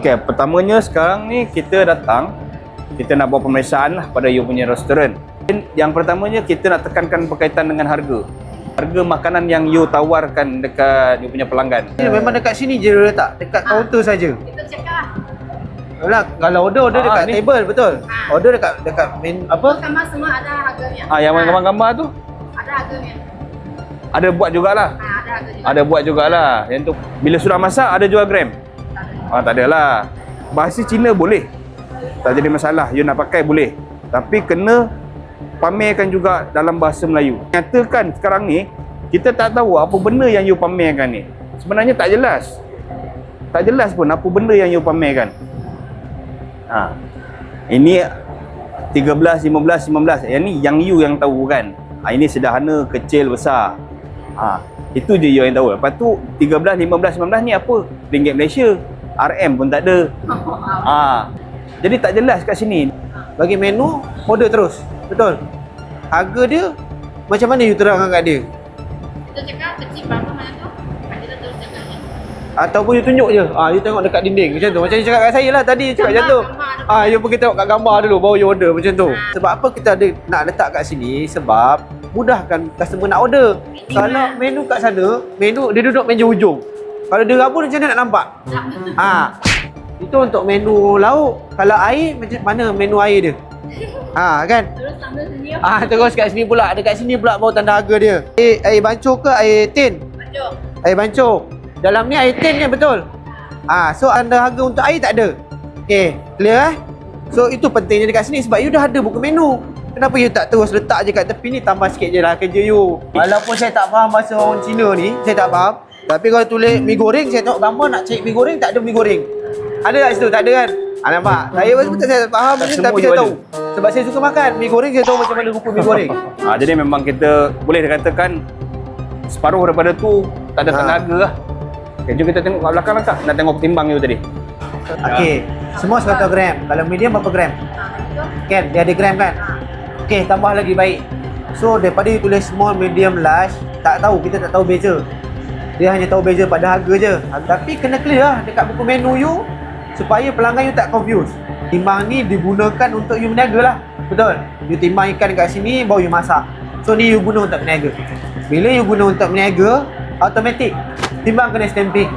Okay, pertamanya sekarang ni kita datang, kita nak buat pemeriksaan lah pada you punya restoran. Yang pertamanya kita nak tekankan berkaitan dengan harga. Harga makanan yang you tawarkan dekat you punya pelanggan. Memang dekat sini je dia letak, dekat kaunter saja. Kita cakap Yalah, kalau order dekat ni. table betul. Order dekat main apa? gambar semua ada harganya. Yang gambar-gambar tu Ada harganya. ada buat jugalah. Ada harga juga. Ada buat jugalah. Yang tu bila sudah masak ada jual gram. Tak ada lah. Bahasa Cina boleh. Tak jadi masalah. You nak pakai boleh. Tapi kena pamerkan juga dalam bahasa Melayu. Nyatakan sekarang ni kita tak tahu apa benda yang you pamerkan ni. Sebenarnya tak jelas. Tak jelas pun apa benda yang you pamerkan. Ini 13, 15, 19. Yang ni yang you yang tahu kan. Ini sederhana, kecil, besar. Itu je you yang tahu. Lepas tu 13, 15, 19 ni apa? Ringgit Malaysia. RM pun tak ada. Jadi tak jelas kat sini. Bagi menu, order terus. Betul. Harga dia macam mana you terangkan kat dia? Kita cakap kecil berapa mana tu? Kita terus cakap ni. Ataupun you tunjuk je. You tengok dekat dinding macam tu. Macam you cakap kat saya lah tadi, you cakap macam tu. You pergi tengok kat gambar dulu baru you order macam tu. Sebab apa kita ada nak letak kat sini? Sebab mudahkan customer nak order. Kalau menu kat sana, menu dia duduk meja hujung. Kalau dia rabun macam mana nak nampak? Itu untuk menu lauk. Kalau air macam mana menu air dia? Kan? Terus sambil sini. Terus kat sini pula. Dekat sini pula baru tanda harga dia. Air bancur ke air tin? Bancur. Air bancur. Dalam ni air tin ni betul. So tanda harga untuk air tak ada. Okay, clear So itu pentingnya dekat sini sebab you dah ada buku menu. Kenapa you tak terus letak je kat tepi ni, tambah sikit je lah kerja you. Walaupun saya tak faham bahasa orang Cina ni, saya tak faham. Tapi kalau tulis mi goreng, saya tengok gambar nak cari mi goreng, tak ada mi goreng. Ada kat situ? Tak ada kan? Nampak? Saya betul saya tak faham ni, tapi saya tahu. Sebab saya suka makan mi goreng, saya tahu macam mana rupa mi goreng. Jadi memang kita boleh dikatakan separuh daripada tu tak ada tenaga lah. Okay, jom kita tengok kat belakang lah, Kak. Nak tengok timbang you tadi. Okey, semua 100 gram. Kalau medium berapa gram? Kan, dia ada gram kan? Okey, tambah lagi baik. So daripada you tulis small, medium, large, tak tahu, kita tak tahu beza. Dia hanya tahu beza pada harga je. Tapi kena clear lah dekat buku menu you supaya pelanggan you tak confuse. Timbang ni digunakan untuk you berniaga lah. Betul? You timbang ikan kat sini, baru you masak. So ni you guna untuk berniaga. Bila you guna untuk berniaga, automatik timbang kena stamping.